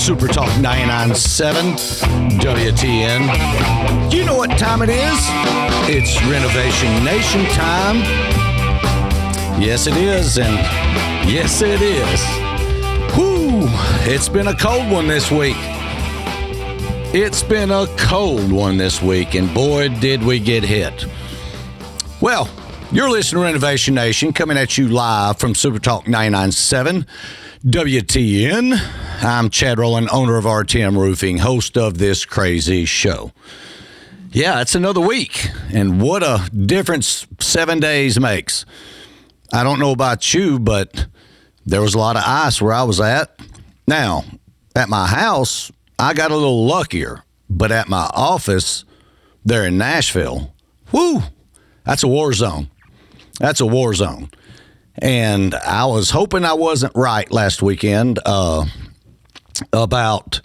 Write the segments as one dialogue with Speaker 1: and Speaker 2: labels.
Speaker 1: Super Talk 99.7 WTN. You know what time it is? It's Renovation Nation time. Yes, it is, and yes, it is. Whew, it's been a cold one this week. It's been a cold one this week, and boy, did we get hit. Well, you're listening to Renovation Nation, coming at you live from Super Talk 99.7 WTN. I'm Chad Rowland, owner of RTM Roofing, host of this crazy show. Yeah, it's another week, and what a difference 7 days makes. I don't know about you, but there was a lot of ice where I was at. Now, at my house, I got a little luckier, but at my office there in Nashville, whoo, that's a war zone. That's a war zone. And I was hoping I wasn't right last weekend about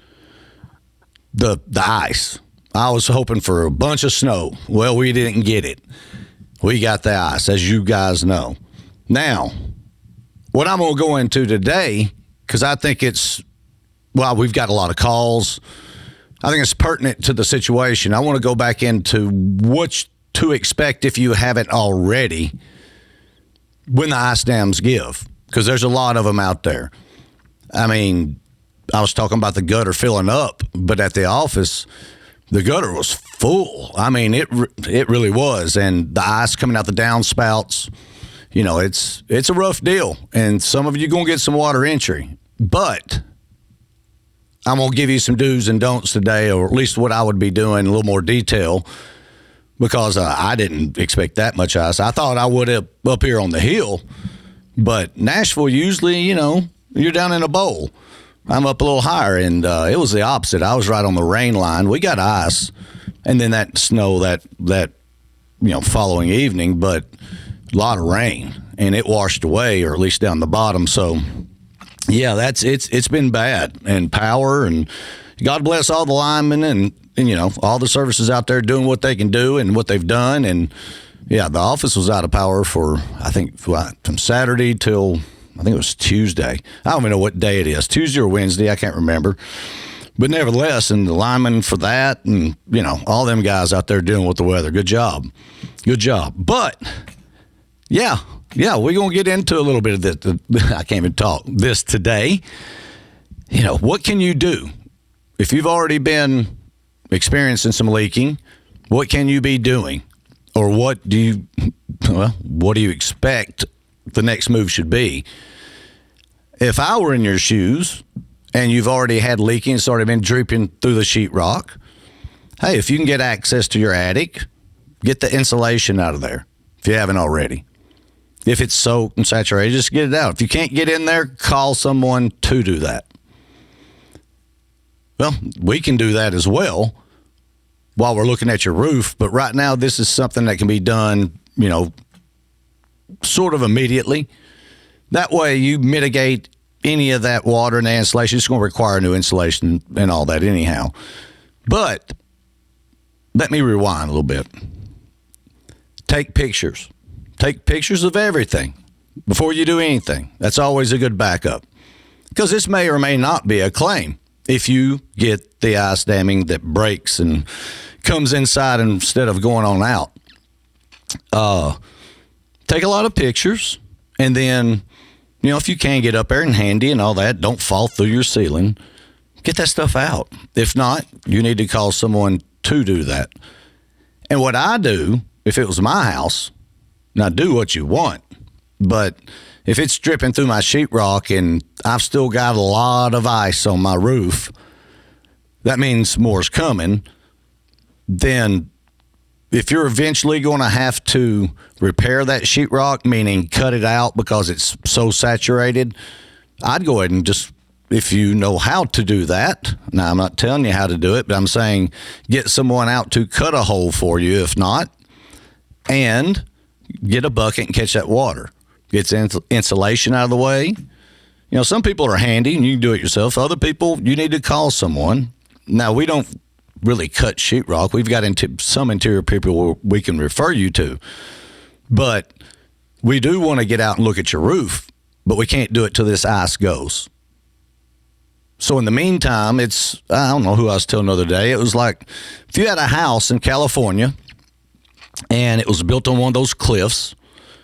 Speaker 1: the ice. I was hoping for a bunch of snow. Well, we didn't get it. We got the ice, as you guys know. Now, what I'm going to go into today, because I think we've got a lot of calls. I think it's pertinent to the situation. I want to go back into what to expect if you haven't already when the ice dams give, because there's a lot of them out there. I mean, I was talking about the gutter filling up, but at the office, the gutter was full. I mean, it really was, and the ice coming out the downspouts, you know, it's a rough deal, and some of you going to get some water entry, but I'm going to give you some do's and don'ts today, or at least what I would be doing in a little more detail, because I didn't expect that much ice. I thought I would have up here on the hill, but Nashville usually, you know, you're down in a bowl. I'm up a little higher, and it was the opposite. I was right on the rain line. We got ice, and then that snow that following evening, but a lot of rain, and it washed away, or at least down the bottom. So, yeah, it's been bad, and power, and God bless all the linemen and all the services out there doing what they can do and what they've done. And yeah, the office was out of power for, I think, from Saturday till I think it was Tuesday. I don't even know what day it is, Tuesday or Wednesday, I can't remember. But nevertheless, and the linemen for that, and all them guys out there dealing with the weather. Good job. But yeah, we're gonna get into a little bit of this. I can't even talk this today. What can you do if you've already been experiencing some leaking? What can you be doing, or what do you expect the next move should be? If I were in your shoes and you've already had leaking, it's already been dripping through the sheetrock, hey, if you can get access to your attic, get the insulation out of there if you haven't already. If it's soaked and saturated, just get it out. If you can't get in there, call someone to do that. Well, we can do that as well while we're looking at your roof, but right now this is something that can be done, sort of immediately. That way you mitigate any of that water and the insulation. It's going to require new insulation and all that anyhow. But let me rewind a little bit. Take pictures. Take pictures of everything before you do anything. That's always a good backup, because this may or may not be a claim if you get the ice damming that breaks and comes inside instead of going on out. Take a lot of pictures, and then, if you can get up there and handy and all that, don't fall through your ceiling. Get that stuff out. If not, you need to call someone to do that. And what I do, if it was my house, now do what you want, but if it's dripping through my sheetrock and I've still got a lot of ice on my roof, that means more's coming. Then if you're eventually going to have to repair that sheetrock, meaning cut it out because it's so saturated, I'd go ahead and just, if you know how to do that, now I'm not telling you how to do it, but I'm saying get someone out to cut a hole for you if not, and get a bucket and catch that water. Get insulation out of the way. Some people are handy and you can do it yourself. Other people, you need to call someone. Now, we don't really cut sheetrock. We've got some interior people we can refer you to. But we do want to get out and look at your roof, but we can't do it till this ice goes. So in the meantime, I don't know who I was telling the other day. It was like if you had a house in California and it was built on one of those cliffs,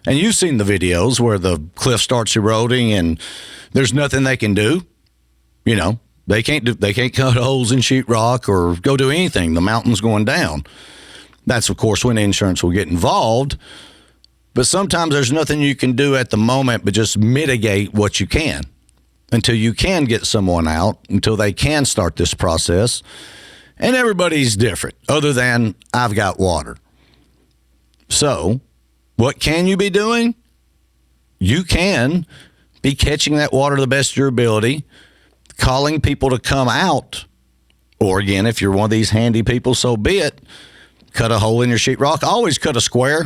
Speaker 1: and you've seen the videos where the cliff starts eroding and there's nothing they can do. They can't cut holes in sheetrock or go do anything. The mountain's going down. That's, of course, when insurance will get involved. But sometimes there's nothing you can do at the moment but just mitigate what you can until you can get someone out, until they can start this process. And everybody's different, other than I've got water. So what can you be doing? You can be catching that water to the best of your ability, calling people to come out. Or again, if you're one of these handy people, so be it. Cut a hole in your sheetrock. I always cut a square.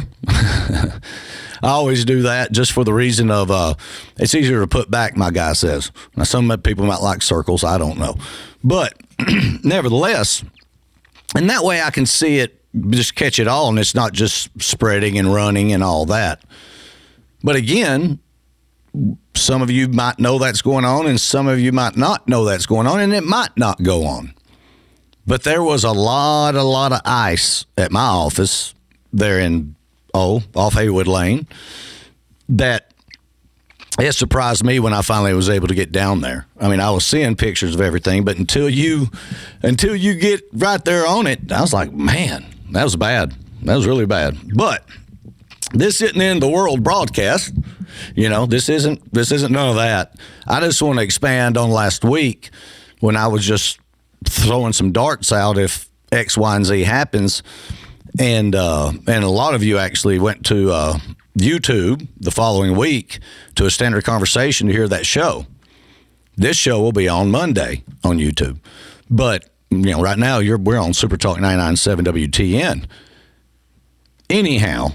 Speaker 1: I always do that just for the reason of it's easier to put back, my guy says. Now, some people might like circles. I don't know. But nevertheless, and that way I can see it, just catch it all, and it's not just spreading and running and all that. But again, some of you might know that's going on, and some of you might not know that's going on, and it might not go on. But there was a lot of ice at my office there off Haywood Lane that it surprised me when I finally was able to get down there. I mean, I was seeing pictures of everything, but until you get right there on it, I was like, man, that was bad. That was really bad. But this isn't in the world broadcast. This isn't none of that. I just want to expand on last week when I was just throwing some darts out if X, Y, and Z happens. And a lot of you actually went to YouTube the following week to a Standard Conversation to hear that show. This show will be on Monday on YouTube. But, right now we're on Super Talk 99.7 WTN. Anyhow,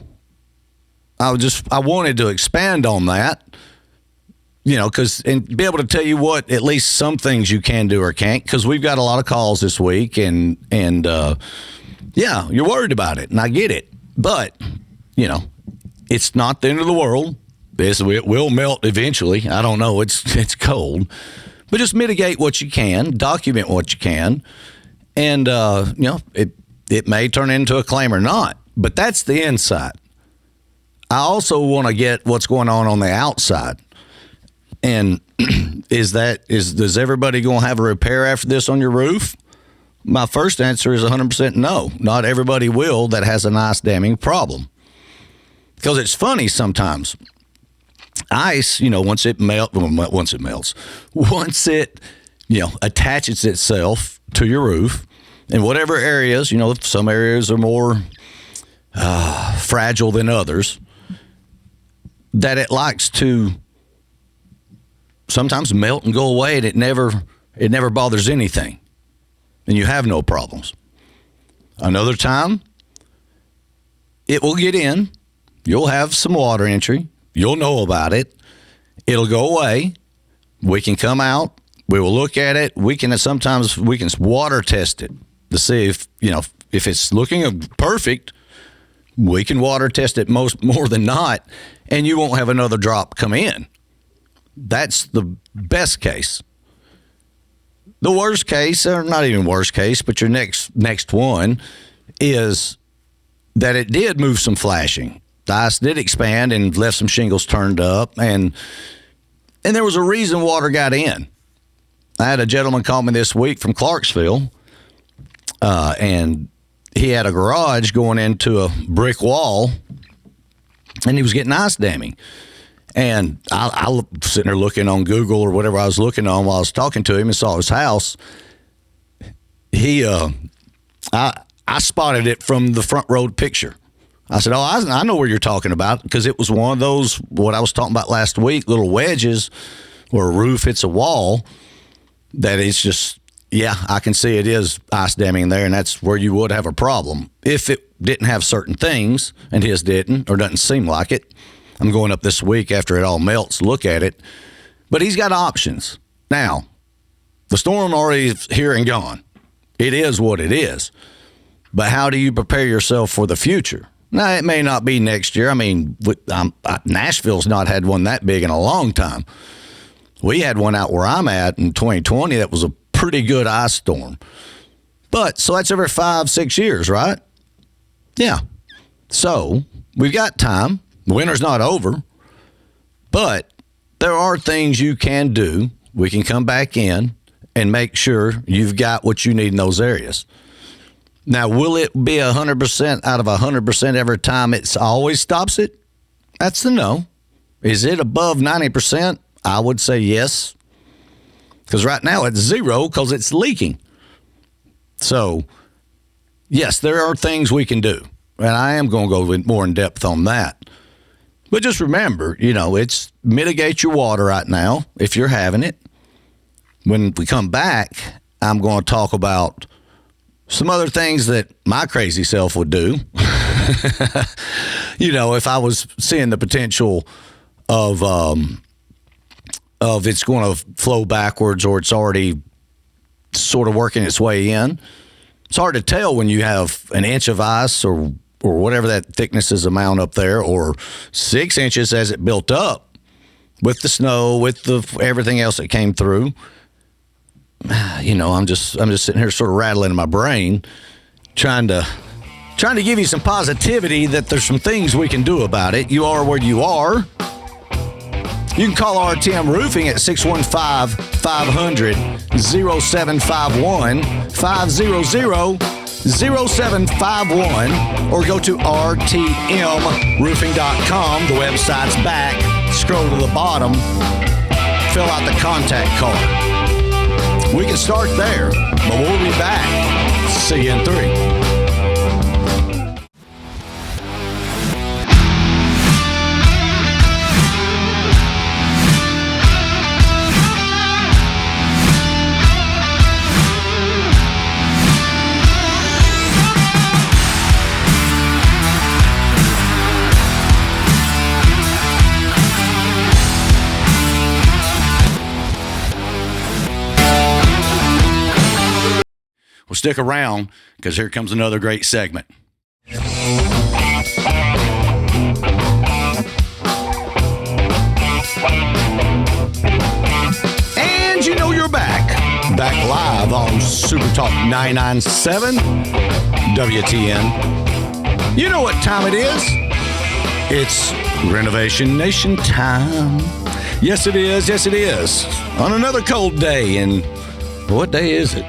Speaker 1: I wanted to expand on that, and be able to tell you what, at least some things you can do or can't, because we've got a lot of calls this week, and yeah, you're worried about it, and I get it. But, it's not the end of the world. It will melt eventually. I don't know. It's cold. But just mitigate what you can, document what you can, and, it may turn into a claim or not. But that's the inside. I also want to get what's going on the outside. And is everybody going to have a repair after this on your roof? My first answer is 100% no. Not everybody will that has an ice damming problem. Because it's funny sometimes. Ice, once it attaches itself to your roof, in whatever areas, some areas are more fragile than others, that it likes to sometimes melt and go away, and it never bothers anything, and you have no problems. Another time, it will get in. You'll have some water entry. You'll know about it. It'll go away. We can come out. We will look at it. Sometimes we can water test it to see if it's looking perfect. We can water test it more than not, and you won't have another drop come in. That's the best case. The worst case, or not even worst case, but your next one is that it did move some flashing. The ice did expand and left some shingles turned up, and there was a reason water got in. I had a gentleman call me this week from Clarksville, and he had a garage going into a brick wall, and he was getting ice damming. And I was sitting there looking on Google or whatever I was looking on while I was talking to him and saw his house. I spotted it from the front road picture. I said, I know where you're talking about, because it was one of those, what I was talking about last week, little wedges where a roof hits a wall, that it's just, yeah, I can see it is ice damming there, and that's where you would have a problem if it didn't have certain things, and his didn't, or doesn't seem like it. I'm going up this week after it all melts to look at it. But he's got options. Now, the storm already is here and gone. It is what it is. But how do you prepare yourself for the future? Now, it may not be next year. I mean, Nashville's not had one that big in a long time. We had one out where I'm at in 2020 that was a pretty good ice storm. But, so that's every 5-6 years, right? Yeah. So, we've got time. Winter's not over. But there are things you can do. We can come back in and make sure you've got what you need in those areas. Now, will it be 100% out of 100% every time it always stops it? That's the no. Is it above 90%? I would say yes. Because right now it's 0 because it's leaking. So, yes, there are things we can do. And I am going to go more in depth on that. But just remember, it's mitigate your water right now if you're having it. When we come back, I'm going to talk about some other things that my crazy self would do. If I was seeing the potential of it's going to flow backwards or it's already sort of working its way in. It's hard to tell when you have an inch of ice or whatever that thickness is amount up there, or 6 inches as it built up with the snow, with everything else that came through. I'm just sitting here sort of rattling in my brain, trying to give you some positivity that there's some things we can do about it. You are where you are. You can call RTM Roofing at 615-500-0751, 500-0751, or go to rtmroofing.com. The website's back. Scroll to the bottom. Fill out the contact card. We can start there, but we'll be back. See you in 3. Well, stick around because here comes another great segment. And you're back. Back live on Super Talk 997 WTN. You know what time it is. It's Renovation Nation time. Yes, it is. Yes, it is. On another cold day. And what day is it?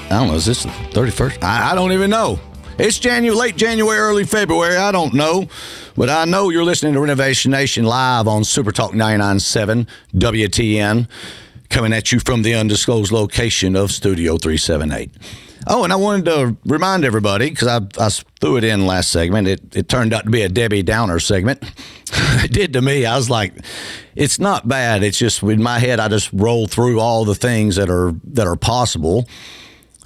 Speaker 1: I don't know. Is this the 31st? I don't even know. It's late January, early February. I don't know. But I know you're listening to Renovation Nation live on Super Talk 997 WTN, coming at you from the undisclosed location of Studio 378. Oh, and I wanted to remind everybody, because I threw it in last segment. It turned out to be a Debbie Downer segment. It did to me. I was like, it's not bad. It's just in my head, I just roll through all the things that are possible.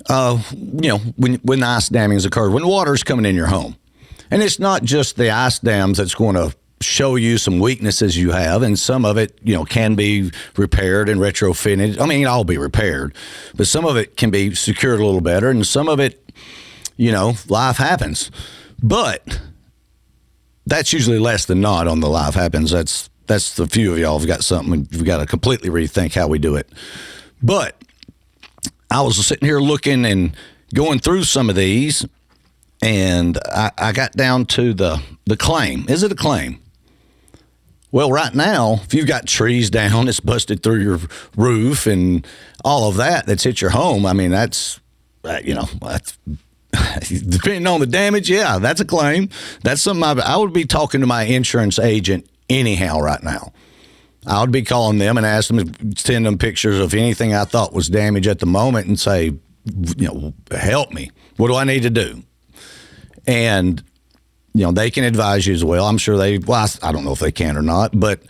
Speaker 1: When ice damming has occurred, when water's coming in your home. And it's not just the ice dams that's going to show you some weaknesses you have, and some of it, can be repaired and retrofitted. I mean, it'll all be repaired, but some of it can be secured a little better, and some of it, life happens. But that's usually less than not on the life happens. That's the few of y'all have got something. We've got to completely rethink how we do it. But I was sitting here looking and going through some of these, and I got down to the claim. Is it a claim? Well, right now, if you've got trees down, it's busted through your roof and all of that's hit your home. I mean, that's depending on the damage, yeah, that's a claim. That's something I would be talking to my insurance agent anyhow right now. I would be calling them and asking them to send them pictures of anything I thought was damaged at the moment and say, help me. What do I need to do? And, they can advise you as well. I'm sure I don't know if they can or not, but,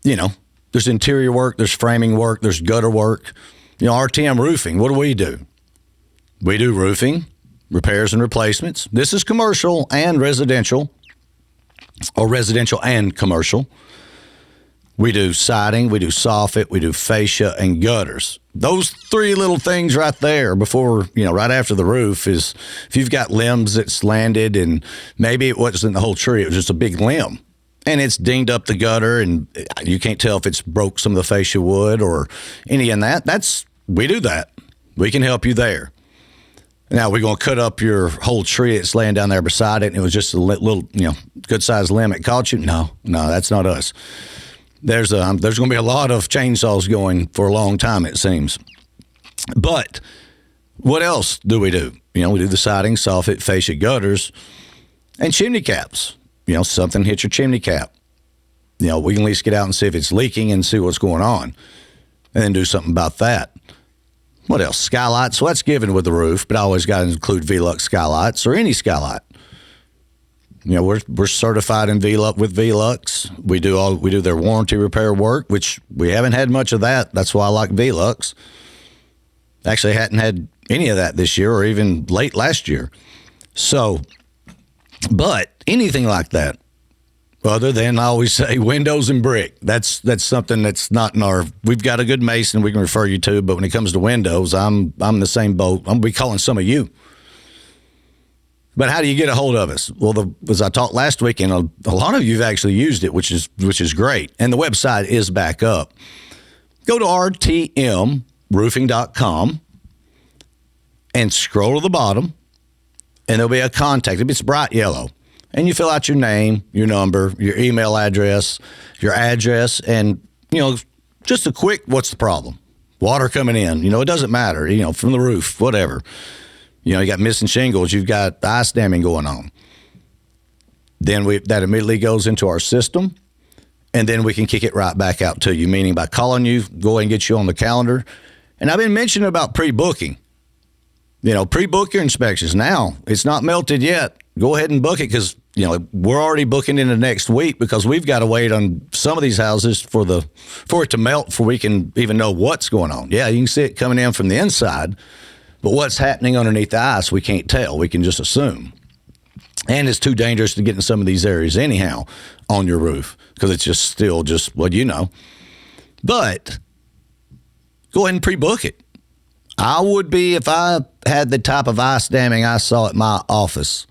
Speaker 1: there's interior work, there's framing work, there's gutter work. RTM Roofing, what do? We do roofing, repairs and replacements. This is commercial and residential, or residential and commercial. We do siding, we do soffit, we do fascia, and gutters. Those 3 little things right there before, right after the roof is if you've got limbs that's landed and maybe it wasn't the whole tree, it was just a big limb. and it's dinged up the gutter and you can't tell if it's broke some of the fascia wood or any in that, we do that. We can help you there. Now, we're going to cut up your whole tree that's laying down there beside it, and it was just a little, good-sized limb that caught you? No, that's not us. There's going to be a lot of chainsaws going for a long time, it seems. But what else do? We do the siding, soffit, fascia, gutters, and chimney caps. Something hit your chimney cap. We can at least get out and see if it's leaking and see what's going on, and then do something about that. What else? Skylights. So that's given with the roof, but I always got to include Velux skylights or any skylight. We're certified in with Velux. We do their warranty repair work, which we haven't had much of that. That's why I like Velux. Actually, hadn't had any of that this year or even late last year. So, but anything like that, other than I always say windows and brick, that's something that's not in our. We've got a good mason we can refer you to, but when it comes to windows, I'm the same boat. I'm gonna be calling some of you. But how do you get a hold of us? Well, as I talked last week, and a lot of you've actually used it, which is great, and the website is back up. Go to rtmroofing.com and scroll to the bottom, and there'll be a contact. It's bright yellow. And you fill out your name, your number, your email address, your address, and, just a quick, what's the problem? Water coming in, it doesn't matter, from the roof, whatever. You got missing shingles, you've got ice damming going on. Then that immediately goes into our system, and then we can kick it right back out to you, meaning by calling you, go ahead and get you on the calendar. And I've been mentioning about pre-booking. Pre-book your inspections. Now, it's not melted yet. Go ahead and book it because, we're already booking into next week because we've got to wait on some of these houses for it to melt before we can even know what's going on. Yeah, you can see it coming in from the inside, but what's happening underneath the ice, we can't tell. We can just assume. And it's too dangerous to get in some of these areas anyhow on your roof because it's still what you know. But go ahead and pre-book it. I would be if I had the type of ice damming I saw at my office.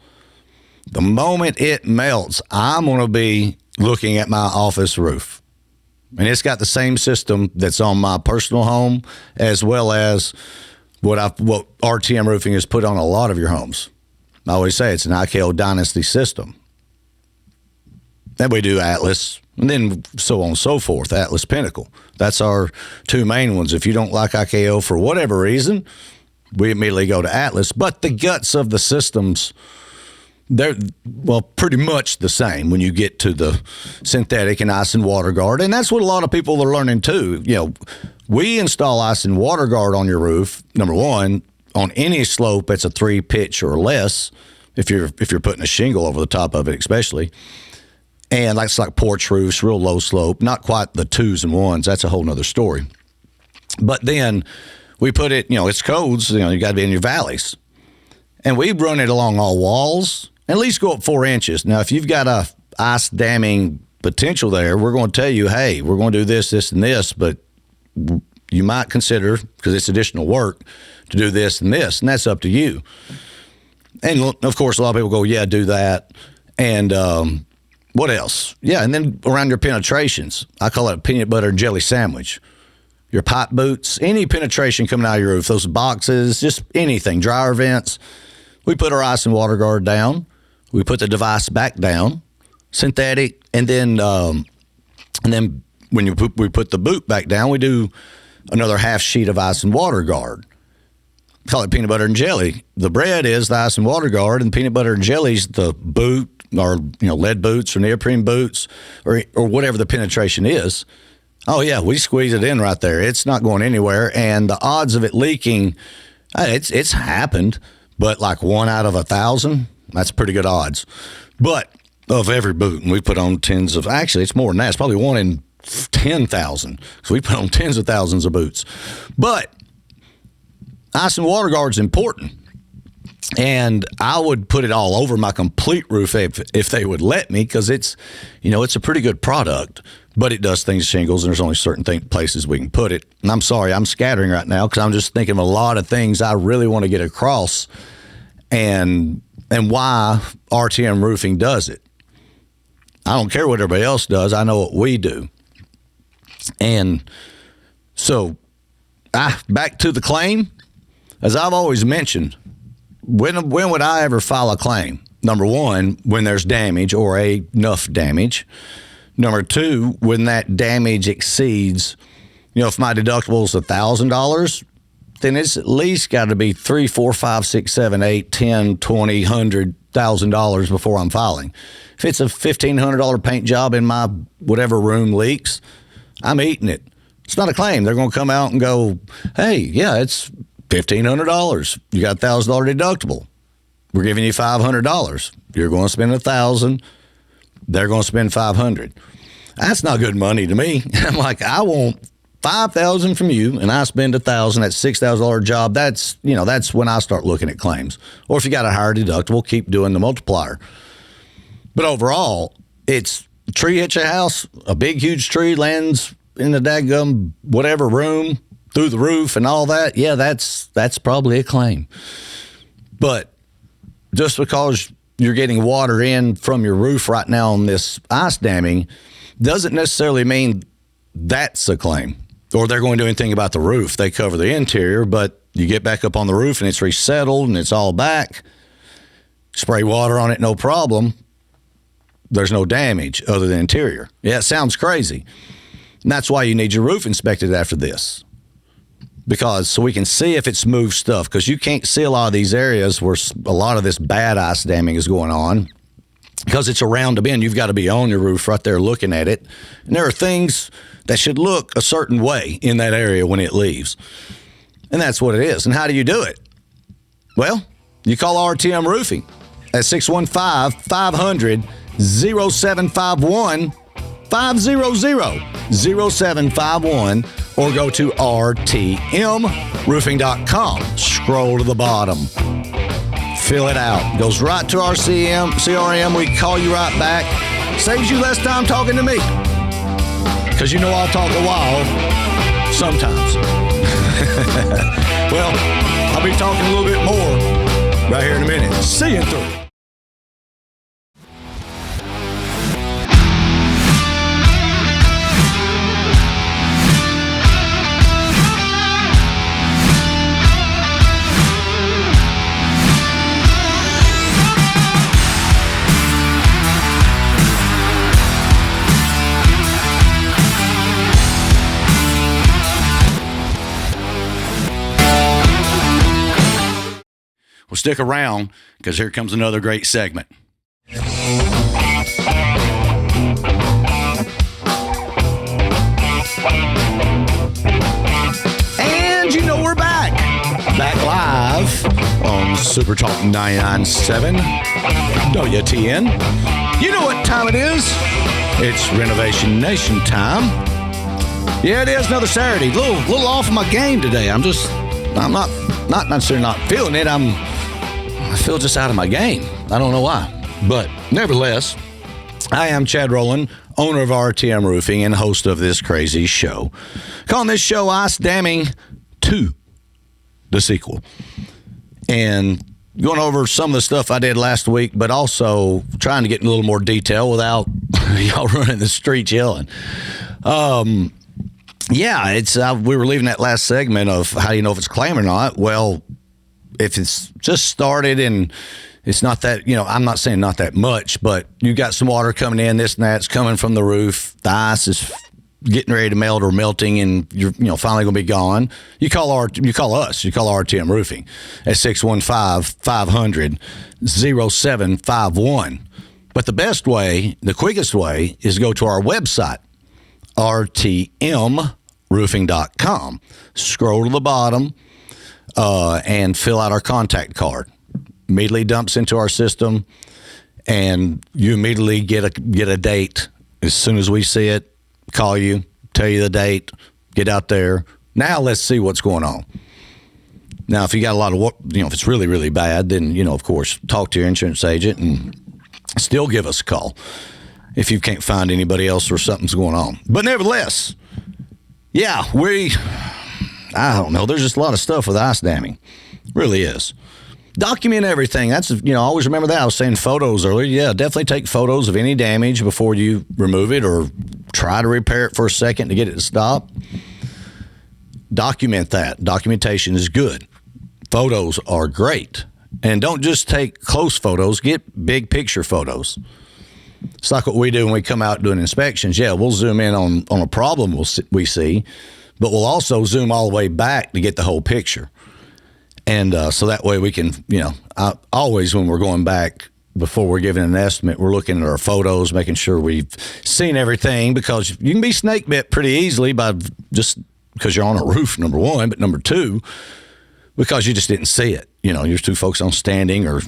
Speaker 1: The moment it melts, I'm going to be looking at my office roof. And it's got the same system that's on my personal home as well as what RTM Roofing has put on a lot of your homes. I always say it's an IKO Dynasty system. Then we do Atlas, and then so on and so forth, Atlas Pinnacle. That's our two main ones. If you don't like IKO for whatever reason, we immediately go to Atlas. But the guts of the systems, they're, pretty much the same when you get to the synthetic and ice and water guard. And that's what a lot of people are learning too. We install ice and water guard on your roof, number one, on any slope that's a 3 pitch or less, if you're putting a shingle over the top of it especially. And it's like porch roofs, real low slope, not quite the 2s and 1s. That's a whole nother story. But then we put it, it's codes, you got to be in your valleys. And we run it along all walls, at least go up 4 inches. Now, if you've got a ice damming potential there, we're going to tell you, hey, we're going to do this, this, and this, but you might consider, because it's additional work, to do this and this, and that's up to you. And, of course, a lot of people go, yeah, do that. And what else? Yeah, and then around your penetrations, I call it a peanut butter and jelly sandwich. Your pipe boots, any penetration coming out of your roof, those boxes, just anything, dryer vents. We put our ice and water guard down. We put the device back down, synthetic, and then when we put the boot back down, we do another half sheet of ice and water guard. Call it peanut butter and jelly. The bread is the ice and water guard, and peanut butter and jelly's the boot, or lead boots or neoprene boots, or whatever the penetration is. Oh yeah, we squeeze it in right there. It's not going anywhere, and the odds of it leaking, it's happened, but like 1 out of 1,000, that's pretty good odds. But of every boot, and we put on tens of, actually it's more than that. It's probably 1 in 10,000. So we put on tens of thousands of boots. But ice and water guard's important. And I would put it all over my complete roof if they would let me, because it's a pretty good product, but it does things to shingles, and there's only certain places we can put it. And I'm sorry, I'm scattering right now because I'm just thinking of a lot of things I really want to get across and why RTM Roofing does it. I don't care what everybody else does. I know what we do. And so back to the claim. As I've always mentioned, when would I ever file a claim? Number one, when there's damage or enough damage. Number two, when that damage exceeds, if my deductible is $1,000, then it's at least got to be $3, $4, $5, $6, $7, $8, $10, $20, $100,000 before I'm filing. If it's a $1,500 paint job in my whatever room leaks, I'm eating it. It's not a claim. They're going to come out and go, hey, yeah, it's $1,500. You got a $1,000 deductible. We're giving you $500. You're going to spend $1,000. They're going to spend $500. That's not good money to me. I'm like, I want $5,000 from you, and I spend $1,000. That's $6,000 job. That's when I start looking at claims. Or if you got a higher deductible, keep doing the multiplier. But overall, it's a tree hits your house, a big, huge tree lands in the daggum whatever room, through the roof and all that. Yeah, that's probably a claim. But just because you're getting water in from your roof right now on this ice damming doesn't necessarily mean that's a claim. Or they're going to do anything about the roof. They cover the interior, but you get back up on the roof and it's resettled and it's all back. Spray water on it, no problem. There's no damage other than interior. Yeah, it sounds crazy. And that's why you need your roof inspected after this. So we can see if it's moved stuff, because you can't see a lot of these areas where a lot of this bad ice damming is going on because it's around a bend. You've got to be on your roof right there looking at it. And there are things that should look a certain way in that area when it leaves. And that's what it is. And how do you do it? Well, you call RTM Roofing at 615-500-0751, 500-0751, or go to rtmroofing.com. Scroll to the bottom. Fill it out. Goes right to our CRM. We call you right back. Saves you less time talking to me. Because I'll talk a while sometimes. Well, I'll be talking a little bit more right here in a minute. See you in 3. Well, stick around, because here comes another great segment. And we're back. Back live on Super Talk 99.7 WTN. You know what time it is. It's Renovation Nation time. Yeah, it is another Saturday. Little off of my game today. I'm not necessarily not feeling it. I feel just out of my game. I don't know why. But nevertheless, I am Chad Rowland, owner of RTM Roofing and host of this crazy show. Calling this show Ice Damming 2, the sequel. And going over some of the stuff I did last week, but also trying to get in a little more detail without y'all running the streets yelling. Yeah, we were leaving that last segment of how you know if it's a claim or not. Well, if it's just started and it's not that, I'm not saying not that much, but you got some water coming in, this and that's coming from the roof. The ice is getting ready to melt or melting, and you're finally going to be gone. You call us. You call RTM Roofing at 615-500-0751. But the quickest way is to go to our website, rtmroofing.com. Scroll to the bottom and fill out our contact card. Immediately dumps into our system, and you immediately get a date. As soon as we see it, call you, tell you the date, get out there. Now let's see what's going on. Now, if you got a lot of, if it's really, really bad, then, of course, talk to your insurance agent and still give us a call if you can't find anybody else or something's going on. But nevertheless, yeah, I don't know. There's just a lot of stuff with ice damming. Really is. document everything. That's, always remember that. I was saying photos earlier. Yeah, definitely take photos of any damage before you remove it or try to repair it for a second to get it to stop. Document that. Documentation is good. Photos are great. And don't just take close photos, get big picture photos. It's like what we do when we come out doing inspections. Yeah, we'll zoom in on a problem we see, but we'll also zoom all the way back to get the whole picture. And so that way we can, always when we're going back before we're giving an estimate, we're looking at our photos, making sure we've seen everything, because you can be snake bit pretty easily by just because you're on a roof, number one, but number two, because you just didn't see it. You're too focused on standing or,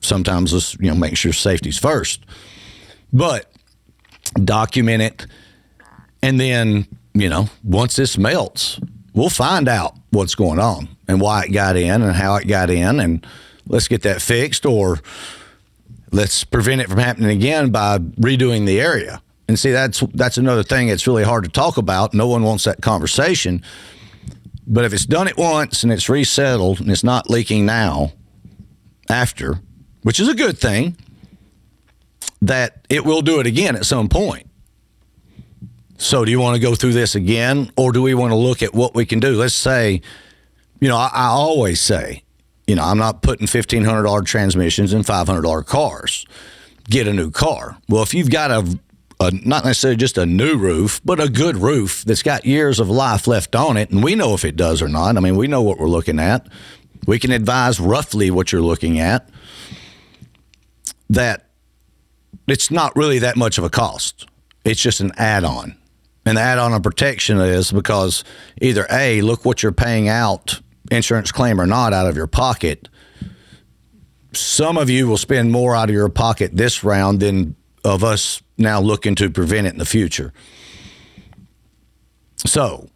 Speaker 1: sometimes just, making sure safety's first. But document it. And then, once this melts, we'll find out what's going on and why it got in and how it got in. And let's get that fixed, or let's prevent it from happening again by redoing the area. And see, that's another thing that's really hard to talk about. No one wants that conversation. But if it's done it once and it's resettled and it's not leaking now after, which is a good thing, that it will do it again at some point. So do you want to go through this again, or do we want to look at what we can do? Let's say, I always say, I'm not putting $1,500 transmissions in $500 cars. Get a new car. Well, if you've got a not necessarily just a new roof, but a good roof that's got years of life left on it, and we know if it does or not. I mean, we know what we're looking at. We can advise roughly what you're looking at, that it's not really that much of a cost. It's just an add-on. And the add-on of protection is because either A, look what you're paying out, insurance claim or not, out of your pocket. Some of you will spend more out of your pocket this round than of us now looking to prevent it in the future. So,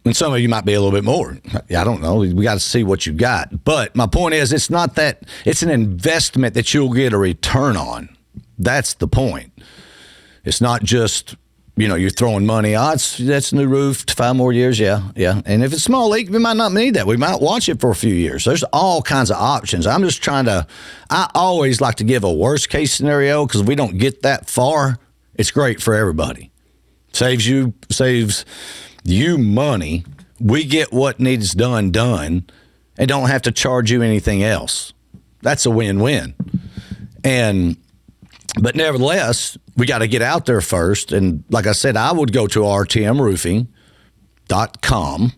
Speaker 1: and some of you might be a little bit more. I don't know. We got to see what you got. But my point is, it's not that, it's an investment that you'll get a return on. That's the point. It's not just, you're throwing money. That's a new roof, 5 more years. Yeah. And if it's a small leak, we might not need that. We might watch it for a few years. There's all kinds of options. I'm just I always like to give a worst case scenario, because if we don't get that far, it's great for everybody. Saves you money. We get what needs done, and don't have to charge you anything else. That's a win-win. But nevertheless, we got to get out there first. And like I said, I would go to rtmroofing.com,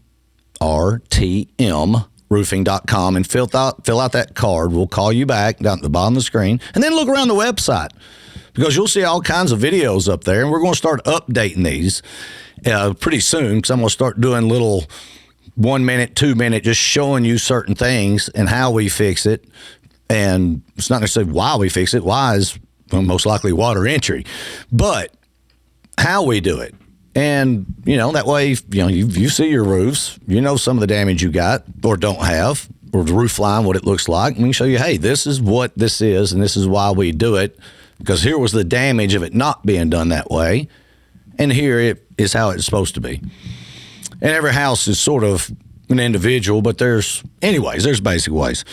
Speaker 1: rtmroofing.com, and fill out that card. We'll call you back down at the bottom of the screen, and then look around the website, because you'll see all kinds of videos up there. And we're going to start updating these pretty soon, because I'm going to start doing little 1 minute, 2 minute, just showing you certain things and how we fix it. And it's not necessarily why we fix it. Why is most likely water entry, but how we do it. And, that way, you see your roofs, some of the damage you got or don't have, or the roof line, what it looks like. And we can show you, hey, this is what this is, and this is why we do it, because here was the damage of it not being done that way, and here it is how it's supposed to be. And every house is sort of an individual, but there's basic ways.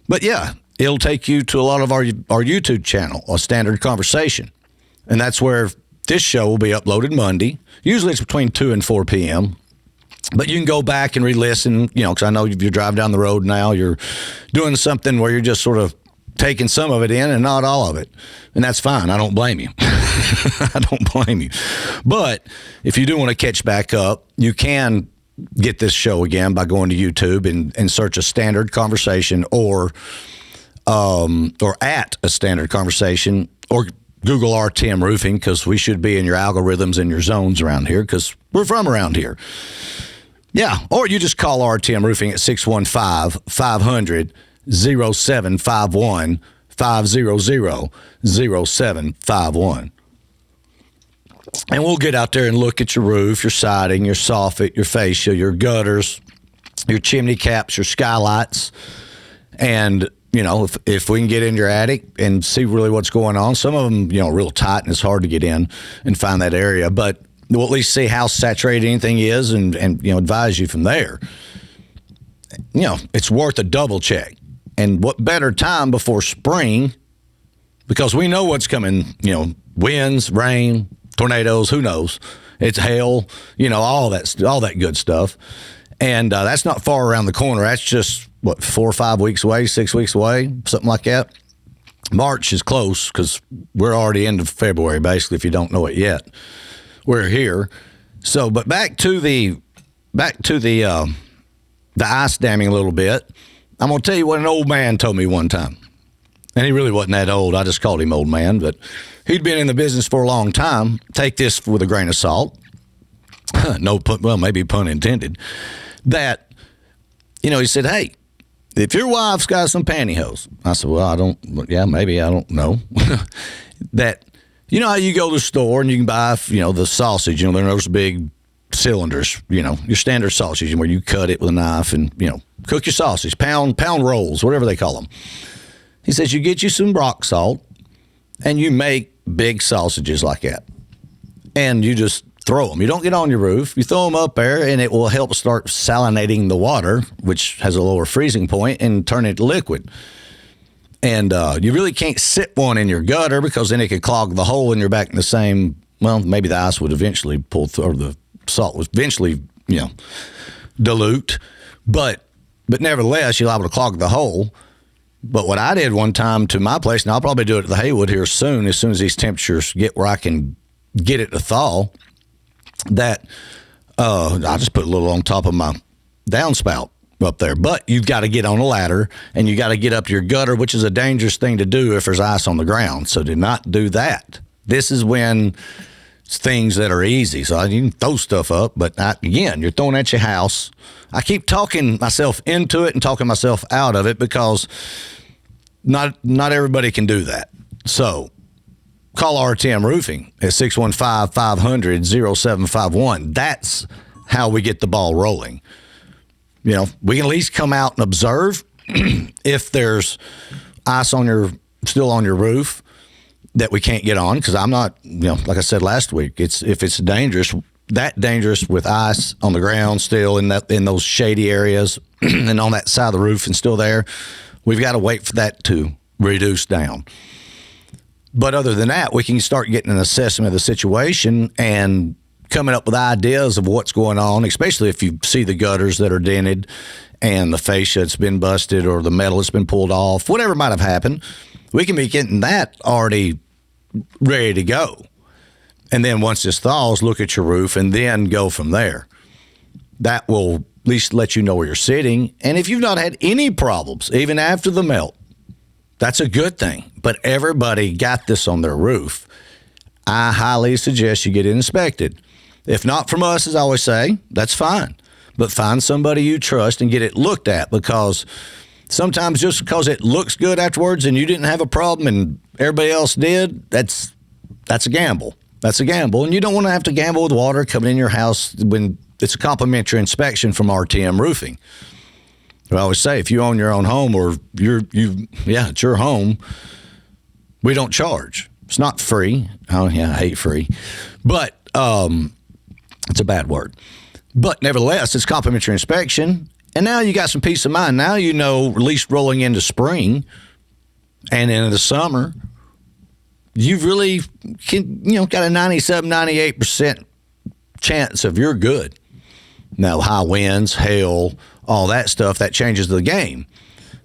Speaker 1: But yeah, it'll take you to a lot of our YouTube channel, A Standard Conversation. And that's where this show will be uploaded Monday. Usually it's between 2 and 4 p.m. But you can go back and re-listen, because I know if you're driving down the road now, you're doing something where you're just sort of taking some of it in and not all of it. And that's fine. I don't blame you. I don't blame you. But if you do want to catch back up, you can get this show again by going to YouTube and search A Standard Conversation, or at A Standard Conversation, or Google RTM Roofing, because we should be in your algorithms and your zones around here, because we're from around here. Yeah, or you just call RTM Roofing at 615-500-0751, 500-0751. And we'll get out there and look at your roof, your siding, your soffit, your fascia, your gutters, your chimney caps, your skylights. And, if we can get in your attic and see really what's going on, some of them, real tight and it's hard to get in and find that area. But we'll at least see how saturated anything is and advise you from there. It's worth a double check. And what better time before spring, because we know what's coming, winds, rain, tornadoes, who knows? It's hail, all that good stuff. And that's not far around the corner. That's just, 4 or 5 weeks away, 6 weeks away, something like that. March is close because we're already into February, basically, if you don't know it yet. We're here. So, but back to the ice damming a little bit. I'm going to tell you what an old man told me one time. And he really wasn't that old. I just called him old man, but he'd been in the business for a long time. Take this with a grain of salt. Maybe pun intended. That, he said, hey, if your wife's got some pantyhose, I said, well, I don't know. That, how you go to the store and you can buy, the sausage, they're those big cylinders, your standard sausage where you cut it with a knife and, cook your sausage, pound rolls, whatever they call them. He says, you get you some rock salt and you make big sausages like that. And you just throw them. You don't get on your roof. You throw them up there, and it will help start salinating the water, which has a lower freezing point, and turn it to liquid. And you really can't sit one in your gutter because then it could clog the hole and you're back in the same, maybe the ice would eventually pull through, or the salt would eventually, dilute. But nevertheless, you're liable to clog the hole. But what I did one time to my place, and I'll probably do it at the Haywood here soon as these temperatures get where I can get it to thaw, that I just put a little on top of my downspout up there. But you've got to get on a ladder, and you got to get up to your gutter, which is a dangerous thing to do if there's ice on the ground. So do not do that. This is when it's things that are easy. So you can throw stuff up, but again, you're throwing at your house. I keep talking myself into it and talking myself out of it because not everybody can do that. So call RTM Roofing at 615-500-0751. That's how we get the ball rolling. We can at least come out and observe if there's ice still on your roof that we can't get on, because I'm not, like I said last week, if it's dangerous with ice on the ground still in those shady areas and on that side of the roof and still there, we've got to wait for that to reduce down. But other than that, we can start getting an assessment of the situation and coming up with ideas of what's going on, especially if you see the gutters that are dented and the fascia that's been busted or the metal that's been pulled off, whatever might have happened. We can be getting that already ready to go. And then once this thaws, look at your roof and then go from there. That will at least let you know where you're sitting. And if you've not had any problems, even after the melt, that's a good thing. But everybody got this on their roof. I highly suggest you get it inspected. If not from us, as I always say, that's fine. But find somebody you trust and get it looked at, because sometimes just because it looks good afterwards and you didn't have a problem and everybody else did, that's a gamble. That's a gamble. And you don't want to have to gamble with water coming in your house when it's a complimentary inspection from RTM Roofing. I always say, if you own your own home or it's your home, we don't charge. It's not free. Oh, yeah, I hate free. But it's a bad word. But nevertheless, it's complimentary inspection. And now you got some peace of mind. Now you know, at least rolling into spring and into the summer, you've really got a 97, 98% chance of you're good. Now, high winds, hail, all that stuff, that changes the game.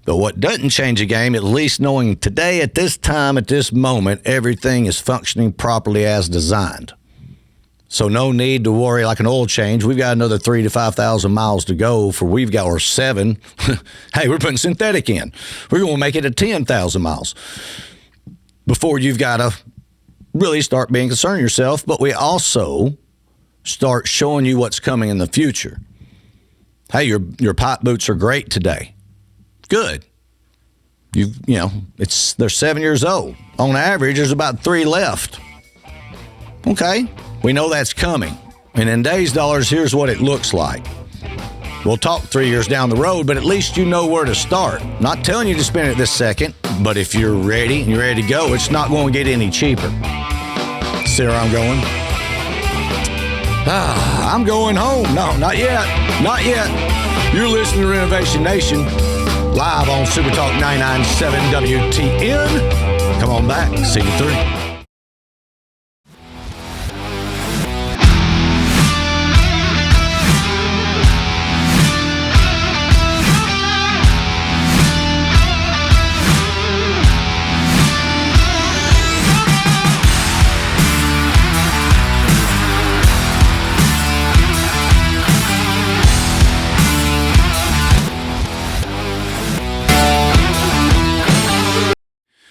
Speaker 1: But what doesn't change the game, at least knowing today, at this time, at this moment, everything is functioning properly as designed. So no need to worry like an oil change. We've got another 3,000 to 5,000 miles to go or 7. Hey, we're putting synthetic in. We're going to make it to 10,000 miles before you've got to really start being concerned yourself. But we also start showing you what's coming in the future. Hey, your pipe boots are great today. Good. They're 7 years old. On average, there's about 3 left. Okay. We know that's coming. And in today's dollars, here's what it looks like. We'll talk 3 years down the road, but at least you know where to start. Not telling you to spend it this second, but if you're ready and you're ready to go, it's not going to get any cheaper. See where I'm going? I'm going home. No, not yet. Not yet. You're listening to Renovation Nation. live on Super Talk 99.7 WTN. Come on back. See you through.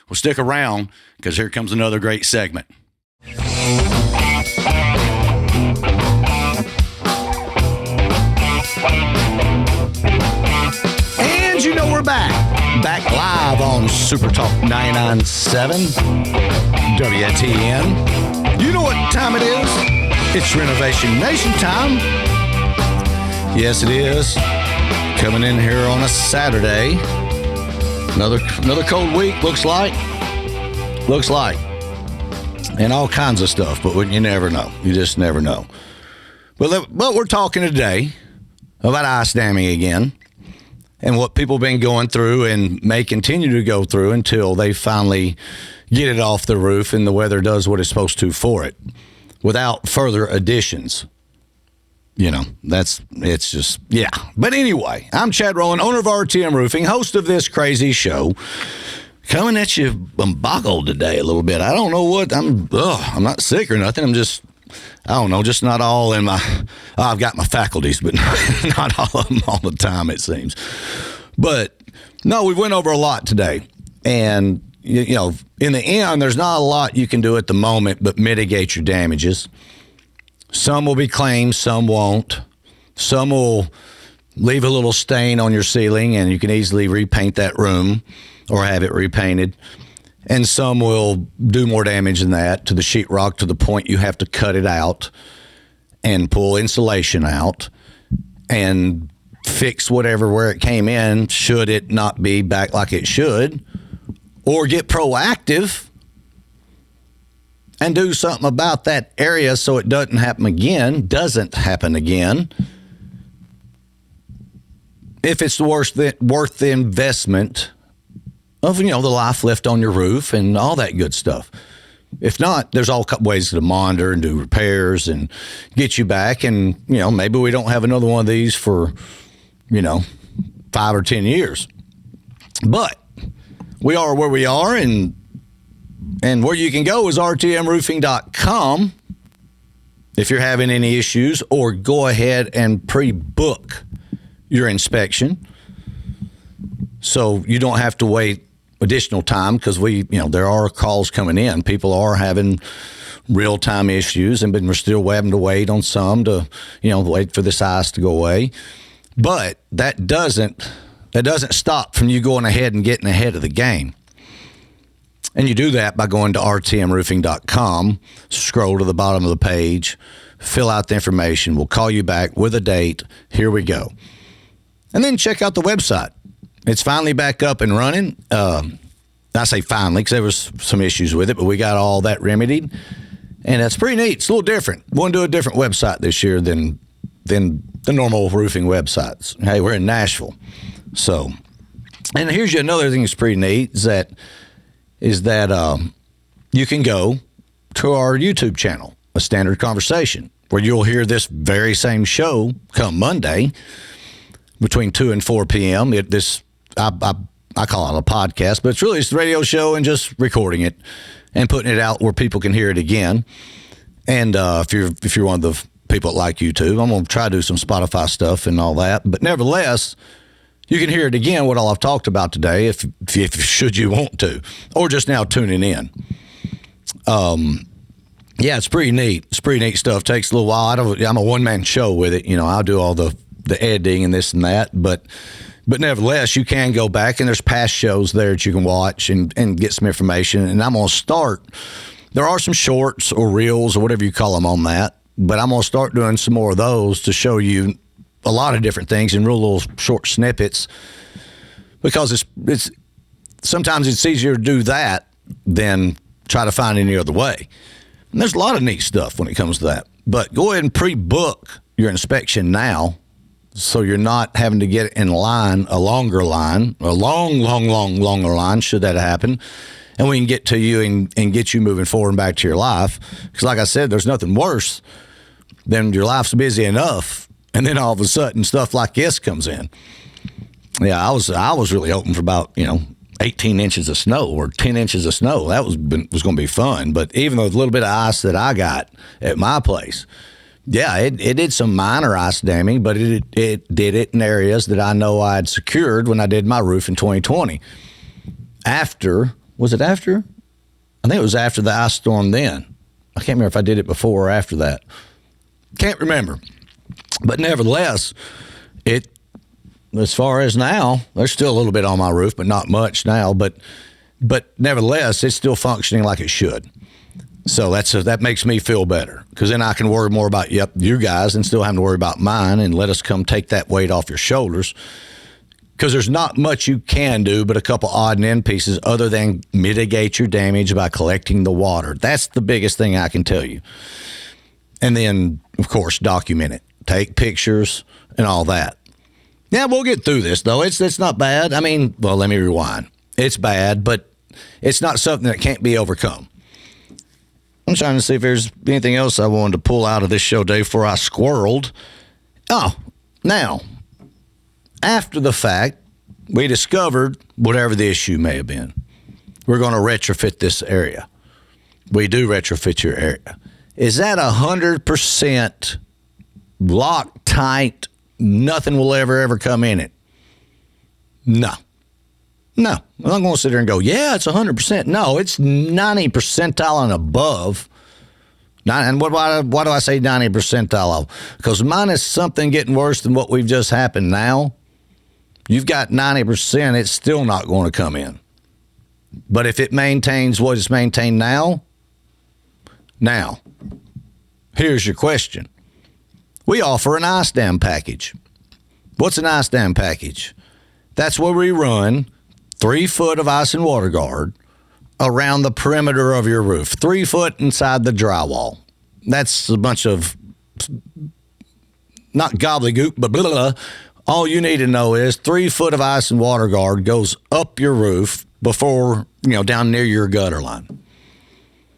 Speaker 1: Well, stick around because here comes another great segment. And you know we're back. Back live on Super Talk 99.7 WTN. You know what time it is? It's Renovation Nation time. Yes, it is. Coming in here on a Saturday. Another cold week, looks like. And all kinds of stuff, but you never know. You just never know. But we're talking today about ice damming again and what people have been going through and may continue to go through until they finally get it off the roof and the weather does what it's supposed to for it without further additions. You know, it's just, yeah. But anyway, I'm Chad Rowland, owner of RTM Roofing, host of this crazy show. Coming at you boggled today a little bit. I don't know what, I'm not sick or nothing. I'm just, I don't know, just not all in my, I've got my faculties, but not all of them all the time, it seems. But, no, we went over a lot today. And, you know, in the end, there's not a lot you can do at the moment but mitigate your damages. Some will be claimed, some won't. Some will leave a little stain on your ceiling, and you can easily repaint that room or have it repainted. And some will do more damage than that to the sheetrock to the point you have to cut it out and pull insulation out and fix whatever where it came in, should it not be back like it should, or get proactive and do something about that area so it doesn't happen again. If it's worth the investment of, you know, the life left on your roof and all that good stuff. If not, there's all ways to monitor and do repairs and get you back. And, you know, maybe we don't have another one of these for, you know, 5 or 10 years. But we are where we are, and where you can go is rtmroofing.com if you're having any issues, or go ahead and pre-book your inspection so you don't have to wait additional time, because there are calls coming in. People are having real-time issues, and we're still having to wait on some to, wait for this ice to go away. But that doesn't stop from you going ahead and getting ahead of the game. And you do that by going to rtmroofing.com, scroll to the bottom of the page, fill out the information. We'll call you back with a date. Here we go. And then check out the website. It's finally back up and running. I say finally because there was some issues with it, but we got all that remedied. And that's pretty neat. It's a little different. We're going to do a different website this year than the normal roofing websites. Hey, we're in Nashville. So, and here's another thing that's pretty neat is that you can go to our YouTube channel, A Standard Conversation, where you'll hear this very same show come Monday between 2 and 4 p.m. I call it a podcast, but it's the radio show and just recording it and putting it out where people can hear it again. And if you're one of the people that like YouTube, I'm going to try to do some Spotify stuff and all that. But nevertheless, you can hear it again, what all I've talked about today, if should you want to, or just now tuning in. Yeah, it's pretty neat. It's pretty neat stuff. Takes a little while. I'm a one-man show with it. I'll do all the editing and this and that. But nevertheless, you can go back, and there's past shows there that you can watch and get some information. And I'm going to start. There are some shorts or reels or whatever you call them on that, but I'm going to start doing some more of those to show you a lot of different things in real little short snippets, because it's sometimes it's easier to do that than try to find any other way. And there's a lot of neat stuff when it comes to that. But go ahead and pre-book your inspection now So you're not having to get in line, a longer line, a longer line, should that happen. And we can get to you and get you moving forward and back to your life. Because like I said, there's nothing worse than your life's busy enough, and then all of a sudden stuff like this comes in. Yeah, I was really hoping for about, 18 inches of snow or 10 inches of snow. That was going to be fun. But even though the little bit of ice that I got at my place, yeah, it did some minor ice damming, but it did it in areas that I know I had secured when I did my roof in 2020. Was it after? I think it was after the ice storm then. I can't remember if I did it before or after that. Can't remember. But nevertheless, as far as now, there's still a little bit on my roof, but not much now. But nevertheless, it's still functioning like it should. So that makes me feel better, because then I can worry more about you guys and still having to worry about mine, and let us come take that weight off your shoulders. Because there's not much you can do but a couple odd and end pieces other than mitigate your damage by collecting the water. That's the biggest thing I can tell you. And then, of course, document it. Take pictures and all that. Yeah, we'll get through this, though. It's not bad. I mean, well, let me rewind. It's bad, but it's not something that can't be overcome. I'm trying to see if there's anything else I wanted to pull out of this show today before I squirreled. Oh, now, after the fact, we discovered whatever the issue may have been. We're going to retrofit this area. We do retrofit your area. Is that 100% locked tight? Nothing will ever come in it? No. I'm not going to sit there and go, yeah, it's 100%. No, it's 90 percentile and above. And why do I say 90 percentile? Because minus something getting worse than what we've just happened now, you've got 90%, it's still not going to come in. But if it maintains what it's maintained now, here's your question. We offer an ice dam package. What's an ice dam package? That's where we run 3 foot of ice and water guard around the perimeter of your roof, 3 foot inside the drywall. That's a bunch of, not gobbledygook, but blah, blah, blah. All you need to know is 3 foot of ice and water guard goes up your roof before, down near your gutter line.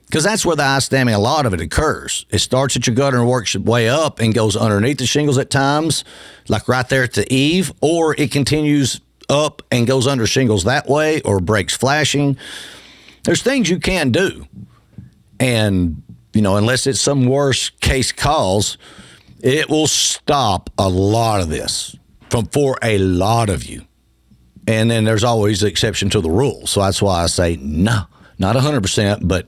Speaker 1: Because that's where the ice damming, a lot of it occurs. It starts at your gutter and works its way up and goes underneath the shingles at times, like right there at the eave, or it continues up and goes under shingles that way, or breaks flashing. There's things you can do. And, unless it's some worst case cause, it will stop a lot of this for a lot of you. And then there's always the exception to the rule. So that's why I say no, not 100%, but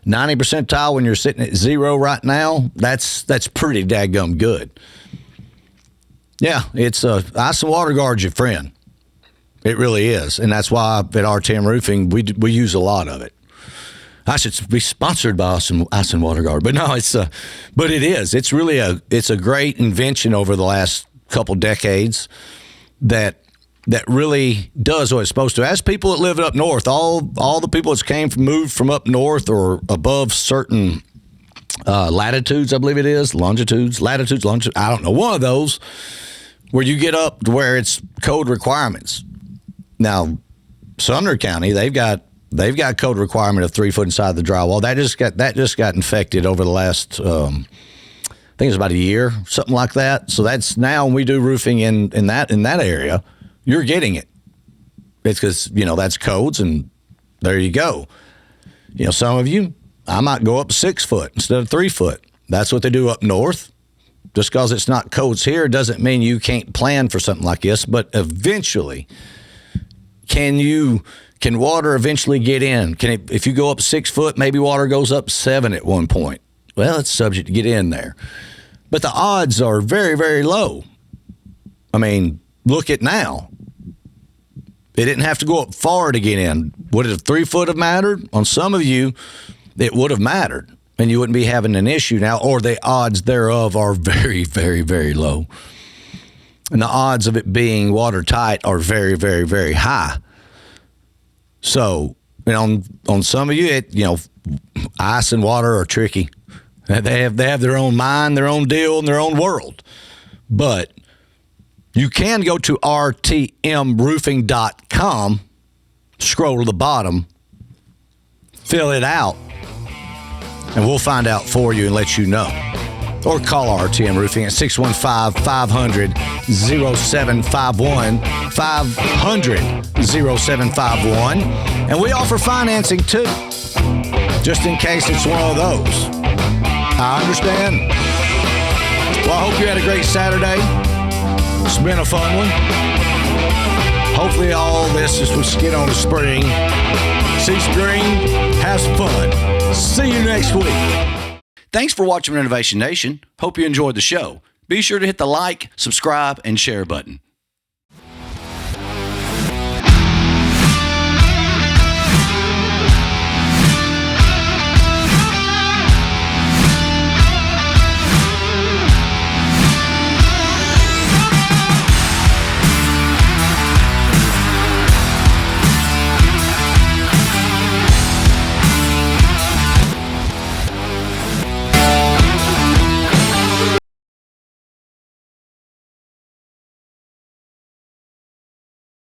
Speaker 1: 90 percentile when you're sitting at 0 right now, that's pretty daggum good. Yeah, it's ice and water guard's your friend. It really is. And that's why at RTM Roofing, we use a lot of it. I should be sponsored by Ice and Water Guard. But no, but it is. It's really it's a great invention over the last couple decades that really does what it's supposed to. As people that live up north, all the people that's moved from up north or above certain latitudes, I believe it is, latitudes, I don't know, one of those, where you get up to where it's code requirements. Now, Sumner County, they've got code requirement of 3 foot inside the drywall. That just got infected over the last I think it's about a year, something like that. So that's now when we do roofing in that area, you're getting it. It's because, that's codes, and there you go. Some of you, I might go up 6 foot instead of 3 foot. That's what they do up north. Just because it's not codes here doesn't mean you can't plan for something like this, but eventually, can water eventually get in? If you go up 6 foot, maybe water goes up 7 at one point. Well, it's subject to get in there. But the odds are very, very low. I mean, look at now. It didn't have to go up far to get in. Would it have 3 foot have mattered? On some of you, it would have mattered, and you wouldn't be having an issue now, or the odds thereof are very, very, very low. And the odds of it being watertight are very, very, very high. So, on some of you, ice and water are tricky. They have their own mind, their own deal, and their own world. But You can go to rtmroofing.com, scroll to the bottom, fill it out, and we'll find out for you and let you know. Or call RTM Roofing at 615-500-0751, 500-0751. And we offer financing too, just in case it's one of those. I understand. Well, I hope you had a great Saturday. It's been a fun one. Hopefully all this is with skin on the spring. See spring, have some fun. See you next week. Thanks for watching Renovation Nation. Hope you enjoyed the show. Be sure to hit the like, subscribe, and share button.